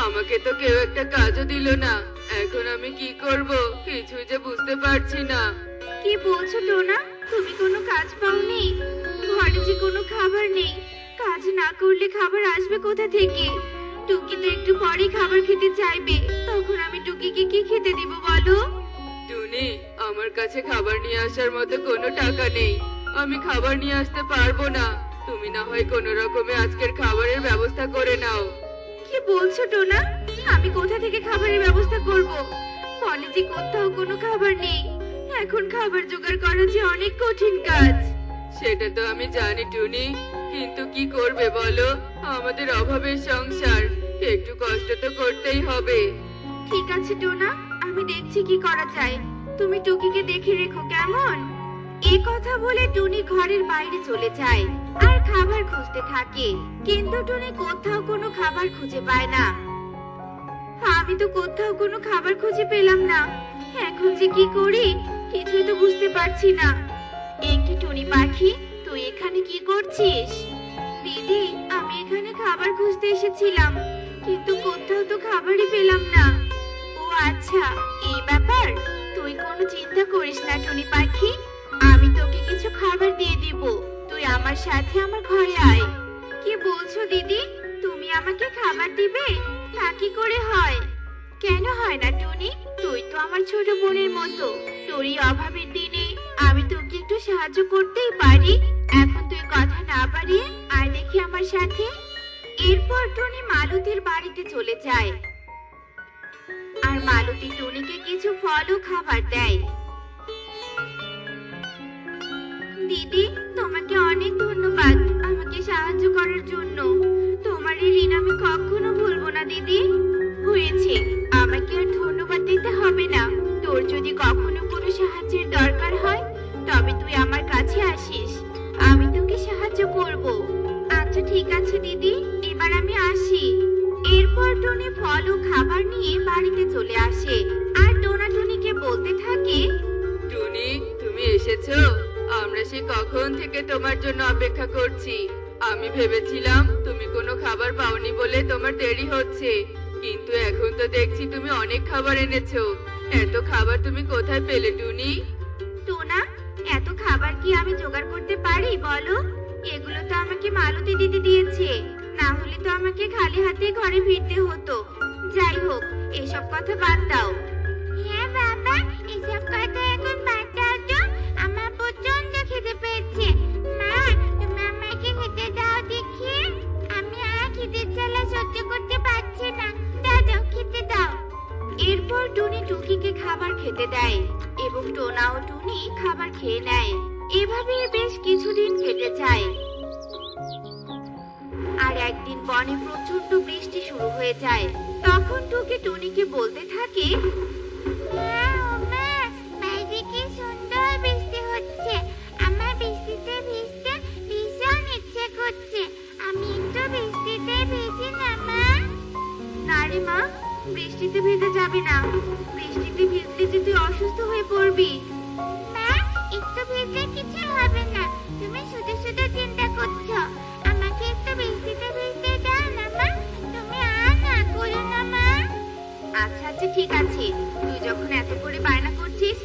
আমাকে তো কেউ একটা কাজও দিল না। এখন আমি কি করব কিছুই যে বুঝতে পারছি না। কি বলছো টোনা? তুমি কোনো কাজ পাওনি? ঘরে যে কোনো খাবার নেই। কাজ না করলে খাবার আসবে কোথা থেকে? টুকি তো একটু পরেই খাবার খেতে চাইবে, তখন আমি টুকিকে কি খেতে দিব বলো? টুনি, আমার কাছে খাবার নিয়ে আসার মতো কোনো টাকা নেই। আমি খাবার নিয়ে আসতে পারবো না। তুমি না হয় কোনো রকমে আজকের খাবারের ব্যবস্থা করে নাও। কি বলছো টোনা? আমি কোথা থেকে খাবারের ব্যবস্থা করব? কলেজে কোথাও কোনো খাবার নেই। এখন খাবার জোগাড় করা যে অনেক কঠিন কাজ। সেটা তো আমি জানি টুনি, কিন্তু কি করবে বলো? আমাদের অভাবের সংসার, একটু কষ্ট তো করতেই হবে। ঠিক আছে টোনা, আমি দেখছি কি করা যায়। তুমি টুকিকে দেখে রেখো কেমন? এ কথা বলে টুনি ঘরের বাইরে চলে যায় আর খাবার খুঁজতে থাকে, কিন্তু টুনি কোথাও কোনো খাবার খুঁজে পায় না। আমি তো কোথাও কোনো খাবার খুঁজে পেলাম না। এখন যে কি করি কিছুই তো বুঝতে পারছি না। একটি টুনি পাখি, তুই এখানে কি করছিস? দিদি, আমি এখানে খাবার খুঁজতে এসেছিলাম, কিন্তু কোথাও তো খাবারই পেলাম না। ও আচ্ছা, এই ব্যাপার। তুই কোনো চিন্তা করিস না টুনি পাখি, আমি তোকে কিছু খাবার দিয়ে দিব। তুই আমার সাথে আমার ঘরে আয়। কি বলছো দিদি? তুমি আমাকে খাবার দিবে? তা কি করে হয়? কেন হয় না টুনি? তুই তো আমার ছোট বোনের মতো। তোরই অভাবের দিনে আমি তোকে একটু সাহায্য করতেই পারি। এখন তুই কথা না বাড়িয়ে আয় দেখি আমার সাথে। এরপর টুনি মালতীর বাড়িতে চলে যায় আর মালতী টুনিকে কিছু ফল ও খাবার দেয়। দিদি, তোমাকে অনেক ধন্যবাদ আমাকে সাহায্য করার জন্য। তোমার এই ঋণ আমি কখনো ভুলবো না দিদি। হয়েছে, আমাকে আর ধন্যবাদ দিতে হবে না। তোর যদি কখনো কোনো সাহায্যের দরকার হয় তবে তুই আমার কাছে আসিস, আমি তোকে সাহায্য করব। আচ্ছা ঠিক আছে দিদি, এবার আমি আসি। এরপর টুনি ফল ও খাবার নিয়ে বাড়িতে চলে আসে আর টোনা টুনিকে বলতে থাকে, টুনি, তুমি এসেছো? আমরা সে কখন থেকে তোমার জন্য অপেক্ষা করছি। আমি ভেবেছিলাম তুমি কোনো খাবার পাওনি বলে তোমার দেরি হচ্ছে, কিন্তু এখন তো দেখছি তুমি অনেক খাবার এনেছো। এত খাবার তুমি কোথায় পেলে টুনি? টোনা, এত খাবার কি আমি জোগাড় করতে পারি বলো? এগুলো তো আমাকে মালতী দিদি দিয়েছে, না হলে তো আমাকে খালি হাতে ঘরে ফিরতে হতো। যাই হোক, এসব কথা বাদ দাও। হ্যাঁ বাবা, এসব কথা এখন বাদ দাও তো। আমার প্রচন্ড খিদে পেয়েছে। মা, তুমি আমাকে খেতে দাও দেখি। আমি আর খিদের জ্বালা সহ্য করতে পারছি না। দাও দাও, খেতে দাও। এরপর টুনি টুকিকে খাবার খেতে দেয় এবং টোনা ও টুনি খাবার খেয়ে নেয়। এভাবে বেশ কিছুদিন কেটে যায় আর একদিন বনে প্রচন্ড বৃষ্টি শুরু হয়ে যায়। তখন টুকি টুনিকে বলতে থাকে, মা, ও মা, বাইরে কি সুন্দর বৃষ্টি হচ্ছে। আমার বৃষ্টিতে ভিজতে ভীষণ ইচ্ছে করছে। আমি একটু বৃষ্টিতে ভিজি না মা? না রে মা, বৃষ্টিতে ভিজে যাবে না। বৃষ্টিতে ভিজলে যে তুই অসুস্থ হয়ে পড়বি। মা, একটু ভিজলে কিছু হবে না। তুমি শুধু শুধু চিন্তা করছো। আমাকে একটু বৃষ্টিতে ভিজতে দাও না মা। তুমি আর না করো না মা। আচ্ছা আচ্ছা ঠিক আছে, তুই যখন এত করে বায়না করছিস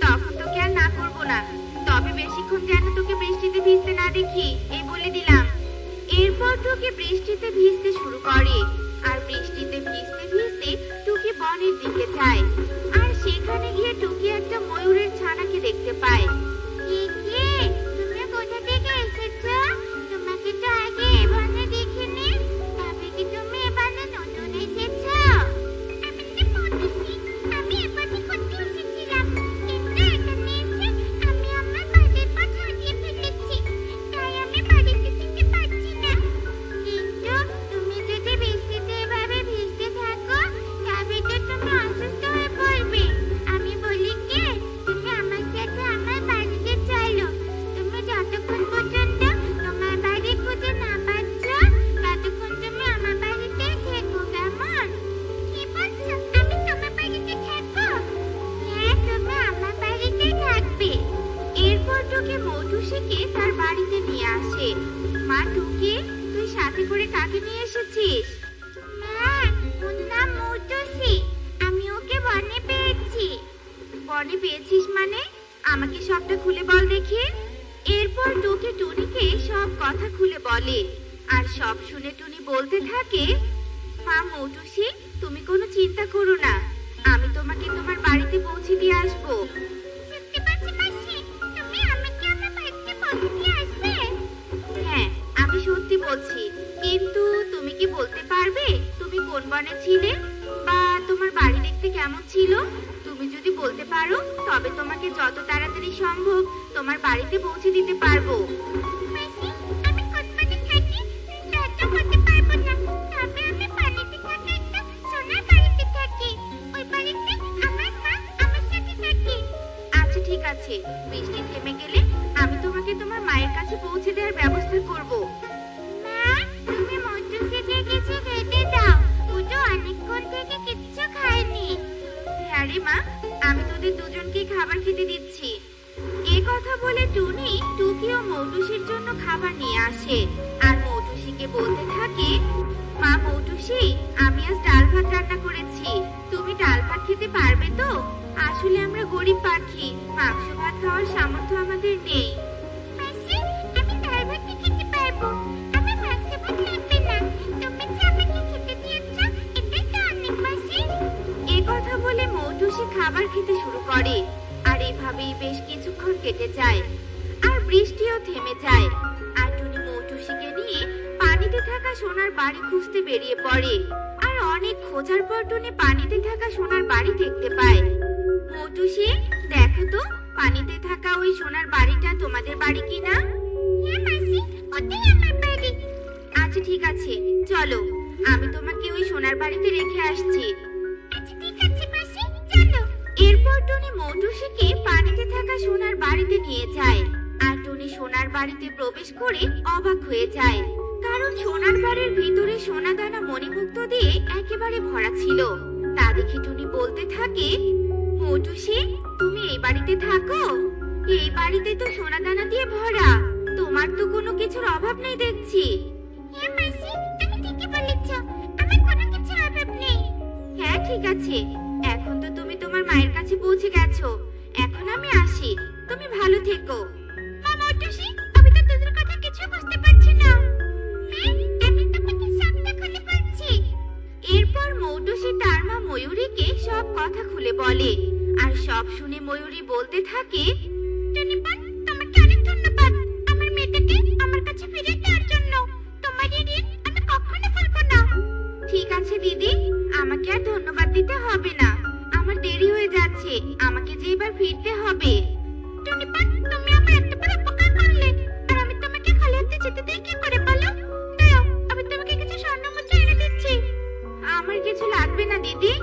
তখন তোকে আর না করবো না। তবে বেশিক্ষণ যেন তোকে বৃষ্টিতে ভিজতে না দেখি, এই বলে দিলাম। এরপর টুকি বৃষ্টিতে ভিজতে শুরু করে আর বৃষ্টিতে ভিজতে ভিজতে টুকি বনের দিকে যায় আর সেখানে গিয়ে টুকি একটা ময়ূরের ছানাকে দেখতে পায়। কে, তুমি কোথা থেকে এসেছো? তোমাকে তো আগে এ বনে দেখিনি। তবে কি তুমি এ বনে নতুন এসেছো? আমি তো বলেছি আমি এ বনে করতে এসেছিলাম, কিন্তু এখানে এসে আমি আমার বাড়ির পথ হারিয়ে ফেলেছি। তাই আমি বাড়িতে যেতে পারছি না। কিন্তু তুমি যদি বৃষ্টিতে এভাবে ভিজতে থাকো তবে তো তুমি অসুস্থ হয়ে পড়বে। আমি বলি কি, তুমি আমার সাথে আমার বাড়িতে চলো। তুমি যতক্ষণ পর্যন্ত তোমার বাড়ি খুঁজে না আমাকে সবটা খুলে বল দেখি। এরপর টুকি টুনিকে সব কথা খুলে বলে। আর সব শুনে টুনি বলতে থাকে, মা মৌটুসি, তুমি কোনো চিন্তা করো না, আমি তোমাকে তোমার বাড়িতে পৌঁছে দিয়ে আসবো। সত্যি বলছো মাসি? তুমি আমাকে আমার বাড়িতে পৌঁছে দিয়ে আসবে? হ্যাঁ, আমি সত্যি বলছি। কিন্তু তুমি কি বলতে পারবে তুমি কোন বনে ছিলে, বা তোমার বাড়ি দেখতে কেমন ছিল? তুমি যদি বলতে পারো তবে তোমাকে যত তাড়াতাড়ি সম্ভব তোমার বাড়িতে পৌঁছে দিতে পারবো। মাসি, আমি কোন বনে থাকি সেটা বলতে পারবো না, তবে আমি পানিতে থাকা একটা সোনার বাড়িতে থাকি। ওই বাড়িতে আমার মা আমার সাথে থাকে। আচ্ছা ঠিক আছে, বৃষ্টি থেমে গেলে আমি তোমাকে তোমার মায়ের কাছে পৌঁছে দেওয়ার ব্যবস্থা করব। মা, তুমি মৌটুসিকে কিছু খেতে দাও, ও তো অনেকক্ষণ থেকে কিচ্ছু খায়নি। হ্যাঁ রে মা, আমি তোদের দুজনকে খাবার খেতে দিচ্ছি। এ কথা বলে টুনি টুকি ও মৌটুসির জন্য খাবার নিয়ে আসে আর মৌটুসিকে বলতে থাকে, মা মৌটুসি, আমি আজ ডাল ভাত রান্না করেছি, তুমি ডাল ভাত খেতে পারবে তো? আসলে আমরা গরিব পাখি, মাংস ভাত খাওয়ার সামর্থ্য আমাদের নেই। মাসি, আমি ডাল ভাত খেতে পারবো, আমার মাংস ভাত লাগবে না, তুমি যে আমাকে খেতে দিয়েছো এটাই তো অনেক মাসি। এ কথা বলে মৌটুসি খাবার খেতে শুরু করে। আর এভাবেই বেশ কিছুক্ষণ কেটে যায় আর বৃষ্টিও থেমে যায়। আর টুনি মৌটুসিকে নিয়ে পানিতে থাকা সোনার বাড়ি খুঁজতে বেরিয়ে পড়ে। আর অনেক খোঁজার পর টুনি পানিতে থাকা সোনার বাড়ি দেখতে পায়। মৌটুসি, দেখো তো পানিতে থাকা ওই সোনার বাড়িটা তোমাদের বাড়ি কিনা? হ্যাঁ মাসি, ওটাই আমার বাড়ি। আচ্ছা ঠিক আছে, চলো, আমি তোমাকে ওই সোনার বাড়িতে রেখে আসছি। আচ্ছা ঠিক আছে মাসি, চলো। এরপর টুনি মৌটুসিকে পানিতে থাকা সোনার বাড়িতে নিয়ে যায়। আর টুনি সোনার বাড়িতে প্রবেশ করে অবাক হয়ে যায়, কারণ সোনার বাড়ির ভিতরে সোনা দানা মণিমুক্ত দিয়ে একেবারে ভরা ছিল। তা দেখে টুনি বলতে থাকে, মৌটুসি, তুমি এই বাড়িতে থাকো? এই বাড়িতে তো সোনা দানা দিয়ে ভরা, তোমার তো কোনো কিছুর অভাব নেই দেখছি। হ্যাঁ মাসি, তুমি ঠিকই বলেছো, আমার কোনো কিছুর অভাব নেই। হ্যাঁ ঠিক আছে, এখন তো তুমি তোমার মায়ের কাছে পৌঁছে গেছো, এখন আমি আসি, তুমি ভালো থেকো। মা মৌটুসি, আমি তো তোদের কথা কিছু বুঝতে পারছি না। আমি তোমাকে সবটা খুলে বলছি। এরপর মৌটুসি তার মা ময়ূরীকে সব কথা খুলে বলে। আর সব শুনে ময়ূরী বলতে থাকে, টুনিপা, তোমাকে অনেক ধন্যবাদ আমার মেয়েটাকে আমার কাছে ফিরিয়ে দেওয়ার জন্য। তোমার এই ঋণ আমি কখনো ভুলবো না। ঠিক আছে দিদি, আমাকে আর ধন্যবাদ দিতে হবে না, আমার দেরি হয়ে যাচ্ছে, আমাকে যে এবার ফিরতে হবে। টুনিপা, তুমি আমার এত বড় উপকার করলে, আর আমি তোমাকে খালি হাতে যেতে দিই কি করে বলো? দাও, আমি তোমাকে কিছু স্বর্ণ মুদ্রা এনে দিচ্ছি। আমার কিছু লাগবে না দিদি,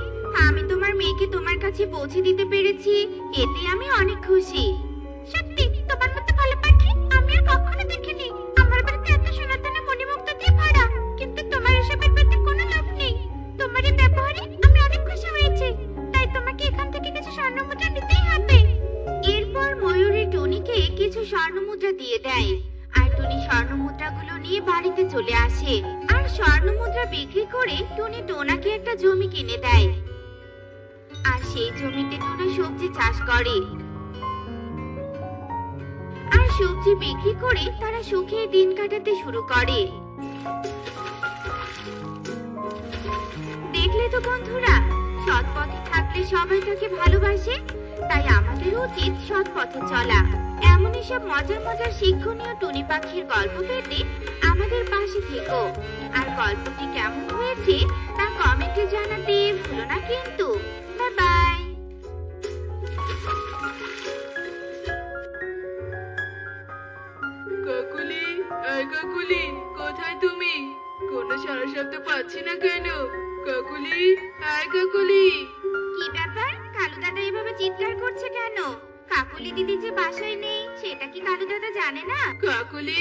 আমি তোমার মেয়েকে তোমার কাছে পৌঁছে দিতে পেরেছি, এতে আমি অনেক খুশি। সত্যি তোমার মতো ভালো পাখি আমি আর কখনো দেখিনি। আমার বাড়িতে এত সোনার দানা মণিমুক্ত দিয়ে ভরা, কিন্তু তোমার এসবের প্রতি কোনো লোভ নেই। তোমার এই ব্যবহারে আমি অনেক খুশি হয়েছি, তাই তোমাকে এখান থেকে কিছু স্বর্ণ মুদ্রা নিতেই হবে। এরপর ময়ূরী টুনিকে কিছু স্বর্ণ মুদ্রা দিয়ে দেয়। আর টুনি স্বর্ণ মুদ্রাগুলো নিয়ে বাড়িতে চলে আসে। আর স্বর্ণ মুদ্রা বিক্রি করে টুনি টোনাকে একটা জমি কিনে দেয়। আর সেই জমিতে টোনা সবজি চাষ করে। আর সবজি বিক্রি করে তারা সুখে দিন কাটাতে শুরু করে। দেখলে তো বন্ধুরা, সৎ পথে থাকলে সবাই তাকে ভালোবাসে, তাই আমাদের উচিত সৎ পথে চলা। এমনই সব মজার মজার শিক্ষণীয় টুনি পাখির গল্প পেতে আমাদের পাশে থেকো। আর গল্পটি কেমন হয়েছে তা কমেন্টে জানাতে ভুলো না কিন্তু। Bye bye. কাকুলি, এই কাকুলি, কোথায় তুমি? কোনো সারা শব্দ পাচ্ছি না কেন? কাকুলি, এই কাকুলি। কি ব্যাপার, কালু দাদা এভাবে চিৎকার করছে কেন? কাকুলি দিদি যে বাসায় নেই সেটা কি কালু দাদা জানে না? কাকুলি,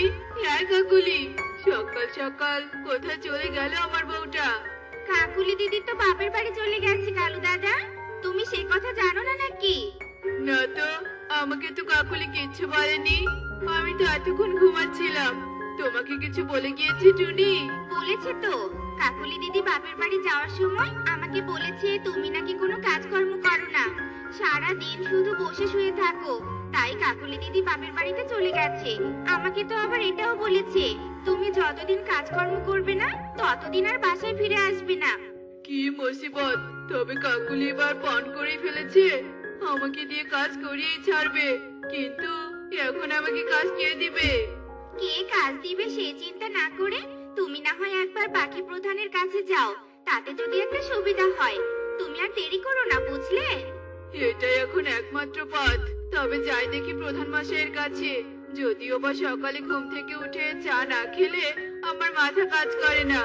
এই কাকুলি, সকাল সকাল কোথায় চলে গেল আমার বউটা? কাকুলি দিদি তো বাপের বাড়ি চলে গেছে কালু দাদা, তুমি সে কথা জানো না নাকি? না তো, আমাকে তো কাকুলি কিচ্ছু বলেনি, আমি তো এতক্ষণ ঘুমাচ্ছিলাম। তোমাকে কিছু বলে গিয়েছে টুনি? বলেছে তো, কাকুলি দিদি বাপের বাড়ি যাওয়ার সময় আমাকে বলেছে তুমি নাকি কোনো কাজকর্ম করো না, সারা দিন শুধু বসে শুয়ে থাকো। তাই কাকুলি দিদি বাপের বাড়িতে চলে গেছে। আমাকে তো আবার এটাও বলেছে তুমি যতদিন কাজকর্ম করবে না ততদিন আর বাসায় ফিরে আসবে না। কি মুসিবত! তবে কাকুলি এবার পণ করে ফেলেছে, আমাকে দিয়ে কাজ করিয়েই ছাড়বে। কিন্তু এখন আমাকে কাজ কে দিবে? কে কাজ দিবে সে চিন্তা না করে তুমি না হয় একবার পাখি প্রধানের কাছে যাও, তাতে যদি একটা সুবিধা হয়। তুমি আর দেরি করো না, বুঝলে? এটাই এখন একমাত্র পথ। তবে যাই দেখি প্রধান মশাইয়ের কাছে। যদিও বা সকালে ঘুম থেকে উঠে চা না খেলে আমার মাথা কাজ করে না।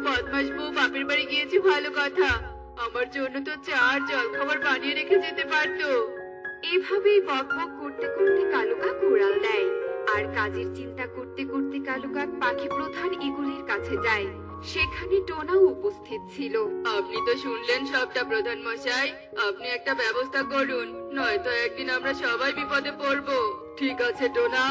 বদমাস বউ বাপের বাড়ি গিয়েছে ভালো কথা, আমার জন্য তো চা আর জলখাবার বানিয়ে রেখে যেতে পারতো। এভাবেই বকবক করতে করতে কালু কাক উড়াল দেয়। আর কাজের চিন্তা করতে করতে কালু কাক পাখি প্রধান ইগলের কাছে যায়। সেখানে টোনাও উপস্থিত ছিল। আপনি তো শুনলেন সবটা প্রধান মশাই, আপনি একটা ব্যবস্থা করুন, নয়তো একদিন আমরা সবাই বিপদে পড়বো। ঠিক আছে টোনা,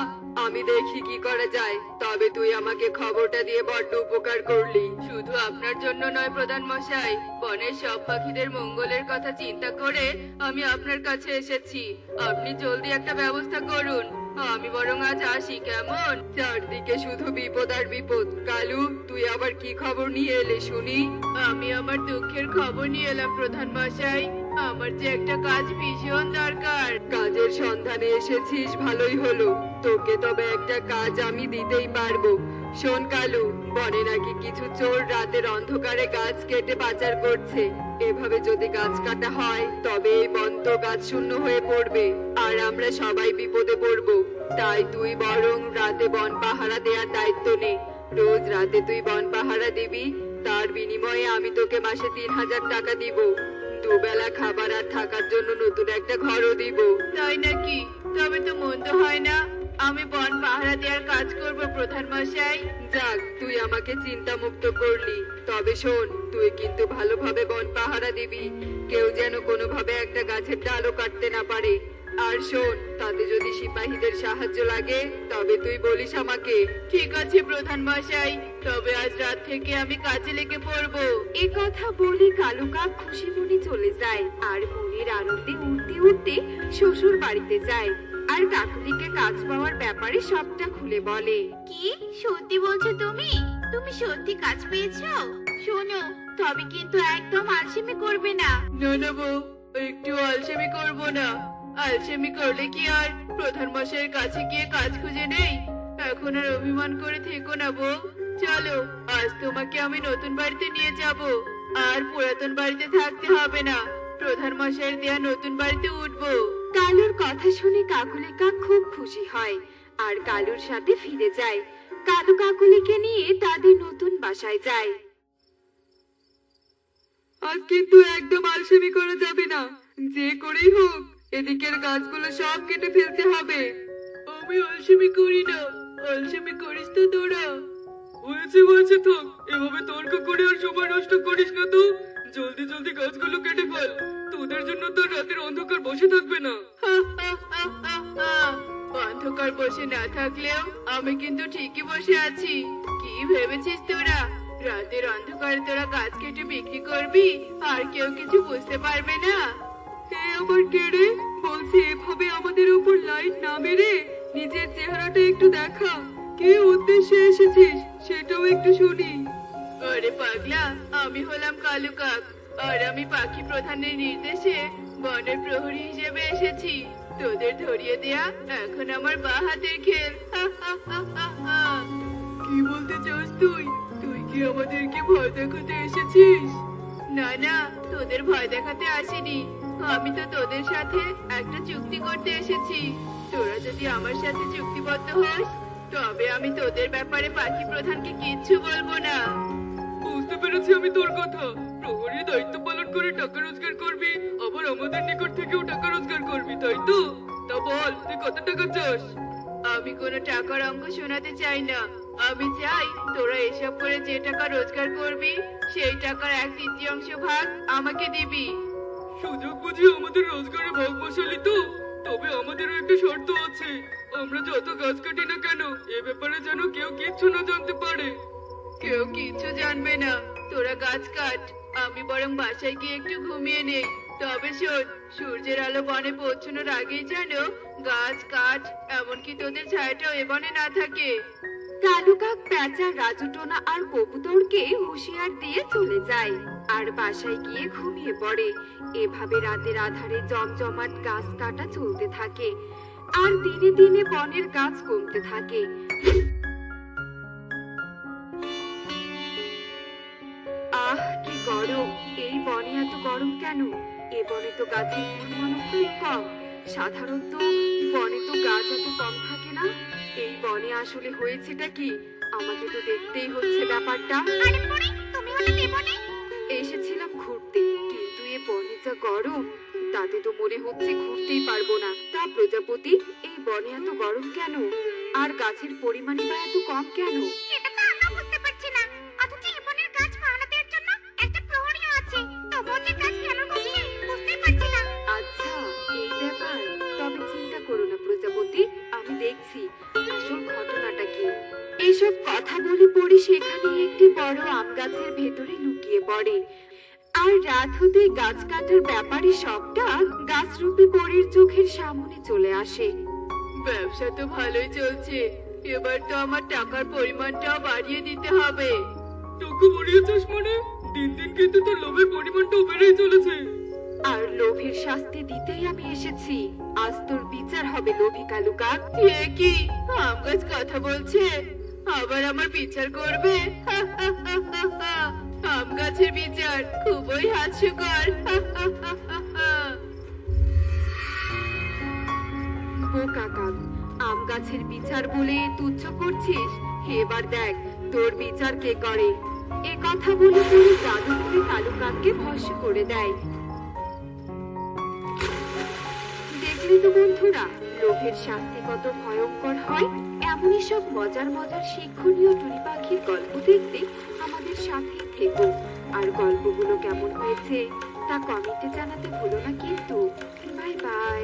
আমি দেখি কি করা যায়। তবে তুই আমাকে খবরটা দিয়ে বড্ড উপকার করলি। শুধু আপনার জন্য নয় প্রধান মশাই, বনের সব পাখিদের মঙ্গলের কথা চিন্তা করে আমি আপনার কাছে এসেছি। আপনি জলদি একটা ব্যবস্থা করুন। আমি বরং আজ আসি, কেমন? চারদিকে শুধু বিপদ আর বিপদ। কালু, তুই আবার কি খবর নিয়ে এলে শুনি? আমি আমার দুঃখের খবর নিয়ে এলাম প্রধান মশাই। আমার যে একটা কাজ ভীষণ দরকার। কাজের সন্ধানে এসেছিস, ভালোই হলো। তোকে তবে একটা কাজ আমি দিতেই পারবো। শোন কালু, বনে নাকি কিছু চোর রাতের অন্ধকারে গাছ কেটে পাচার করছে। এভাবে যদি গাছ কাটা হয় তবে এই বন তো গাছ শূন্য হয়ে পড়বে, আর আমরা সবাই বিপদে পড়বো। তাই তুই বরং রাতে বন পাহারা দেওয়ার দায়িত্ব নে। রোজ রাতে তুই বন পাহারা দিবি, তার বিনিময়ে আমি তোকে মাসে 3000 টাকা দিব। দুবেলা খাবার আর থাকার জন্য নতুন একটা ঘরও দিব। তাই নাকি? তবে তো মন্দ হয় না। আমি বন পাহারা দেওয়ার কাজ করব প্রধান মশাই। যাক, তুই আমাকে চিন্তা মুক্ত করলি। তবে শোন, তুই কিন্তু ভালোভাবে বন পাহারা দিবি। কেউ যেন কোনোভাবে একটা গাছের ডালও কাটতে না পারে। আর শোন, তাতে যদি সিপাহীদের সাহায্য লাগে তবে তুই বলিস আমাকে। ঠিক আছে প্রধান মশাই, তবে আজ রাত থেকে আমি কাজে লেগে পড়বো। এ কথা বলে কালু কাক খুশি মনে চলে যায় আর মনের আনন্দে উঠতে উঠতে শ্বশুর বাড়িতে যায়। আর কাকুলিকে কাজ পাওয়ার ব্যাপারে সবটা খুলে বলে। কি সত্যি বলছো তুমি? তুমি সত্যি কাজ পেয়েছো? শোনো, তবে কিন্তু একদম আলসেমি করবে না। না না বউ, একটু আলসেমি করবো না। আলসেমি করলে কি আর প্রধান মশাইয়ের কাছে গিয়ে কাজ খুঁজে নেই? এখন আর অভিমান করে থেকো না বউ। চলো, আজ তোমাকে আমি নতুন বাড়িতে নিয়ে যাব। আর পুরাতন বাড়িতে থাকতে হবে না। প্রধান মশাইয়ের দেয়া নতুন বাড়িতে উঠবো। কালুর কথা শুনে কাকুলি কাক খুব খুশি হয় আর কালুর সাথে ফিরে যায়। কালু কাকুলিকে নিয়ে তাদের নতুন বাসায় যায়। আজ কিন্তু একদম আলসেমি করা যাবে না। যে করেই হোক এদিকের গাছগুলো সব কেটে ফেলতে হবে। আমি আলসেমি করি না। আলসেমি করিস তো তোরা। হয়েছে হয়েছে, থাক। এভাবে তর্ক করে আর সময় নষ্ট করিস না তো। জলদি জলদি গাছগুলো কেটে ফেল। তোদের জন্য তো রাতের অন্ধকার বসে থাকবে না। অন্ধকার বসে না থাকলেও আমি কিন্তু ঠিকই বসে আছি। কি ভেবেছিস তোরা? রাতের অন্ধকারে তোরা গাছ কেটে বিক্রি করবি আর কেউ কিছু বুঝতে পারবে না? হে আবার কে রে? বলছি এভাবে আমাদের উপর লাইট না মেরে নিজের চেহারাটা একটু দেখা। কি উদ্দেশ্যে এসেছিস সেটাও একটু শুনি। আরে পাগলা, আমি হলাম কালু কাক, আর আমি পাখি প্রধানের নির্দেশে বনের প্রহরী হিসেবে এসেছি। তোদের ধরিয়ে দেয়া এখন আমার বাঁ হাতের খেল। কি বলতে চাস তুই? তুই কি আমাদেরকে ভয় দেখাতে এসেছিস? না না, তোদের ভয় দেখাতে আসিনি। আমি তো তোদের সাথে একটা চুক্তি করতে এসেছি। তোরা যদি আমার সাথে চুক্তিবদ্ধ হোস তবে আমি তোদের ব্যাপারে পাখি প্রধানকে কিচ্ছু বলবো না। বুঝতে পেরেছি আমি তোর কথা। প্রহরী দায়িত্ব পালন করে টাকা রোজগার করবি, আবার আমাদের নিকট থেকেও টাকা রোজগার করবি, তাই তো? তা বল, তুই কত টাকা চাস? আমি কোনো টাকার অঙ্ক শোনাতে চাই না। আমি চাই তোরা এসব করে যে টাকা রোজগার করবি সেই টাকার 1/3 ভাগ আমাকে দিবি। সুযোগ বুঝে আমাদের রোজগারে ভাগ বসালি তো? তবে আমাদেরও একটা শর্ত আছে। আমরা যত গাছ কাটি না কেন এ ব্যাপারে যেন কেউ কিচ্ছু না জানতে পারে। কেউ কিছু জানবে না। তোরা গাছ কাট, আমি বরং বাসায় গিয়ে একটু ঘুমিয়ে নেই। তবে শোন, সূর্যের আলো বনে পৌঁছানোর আগেই যেন গাছ কাঠ, এমনকি তোদের ছায়াটাও এ বনে না থাকে। কালু কাক পেঁচা, রাজু, টোনা আর কবুতরকে হুঁশিয়ার দিয়ে চলে যায় আর বাসায় গিয়ে ঘুমিয়ে পড়ে। এভাবে রাতের আধারে জমজমাট গাছ কাটা চলতে থাকে আর দিনে দিনে বনের গাছ কমতে থাকে। আহ, কি গরম! এই বনে এত গরম কেন? এ বনে তো গাছের পরিমাণও খুব কম। সাধারণত বনে তো গাছ এত কম থাকে না। এই বনে আসলে হয়েছেটা কি? আমাকে তো দেখতেই হচ্ছে ব্যাপারটা। আরে পরি, তুমি হঠাৎ এ বনে? এসেছিলাম ঘুরতে, কিন্তু এ বনে যা গরম, তাতে তো মনে হচ্ছে ঘুরতেই পারবো না। তা প্রজাপতি, এই বনে এত গরম কেন? আর গাছের পরিমাণই বা এত কম কেন? এটা তো আমরা বুঝতে পারছি না। অথচ এ বনের গাছ ফাওয়ানা দেওয়ার জন্য একটা প্রহরীও আছে। তবুও যে গাছ কেন কমছে বুঝতেই পারছি না। আচ্ছা, এই ব্যাপার। তবে চিন্তা করো না প্রজাপতি, আমি দেখছি আসল ঘটনাটা কি। এইসব কথা বলে পড়ি সেখানে একটি বড় আম গাছের ভেতরে লুকিয়ে পড়ে। আর রাত হতে গাছ কাটার ব্যাপারে সবটা গাছরূপী পরীর চোখের সামনে চলে আসে। ব্যবসা তো ভালোই চলছে, এবার তো আমার টাকার পরিমাণটাও বাড়িয়ে দিতে হবে। টাকা বাড়িয়েছিস মানে? দিন দিন কিন্তু তোর লোভের পরিমাণটাও বেড়েই চলেছে। আর লোভের শাস্তি দিতেই আমি এসেছি। আজ তোর বিচার হবে লোভী কালু কাক। এ কি, আম গাছ কথা বলছে? আবার আমার বিচার করবে? আম গাছের বিচার খুবই হাস্যকর। বোকা কাক, আম গাছের বিচার বলে তুচ্ছ করছিস? এবার দেখ তোর বিচার কে করে। এ কথা বলে পুরো জাদু করে কালু কাককে ভস্ম করে দেয়। দেখলে তো বন্ধুরা, লোভের শাস্তি কত ভয়ঙ্কর হয়। এমনই সব মজার মজার শিক্ষণীয় টুনি পাখির গল্প দেখতে আমাদের সাথেই থেকো। আর গল্পগুলো কেমন হয়েছে তা কমেন্টে জানাতে ভুলো না কিন্তু। Bye bye.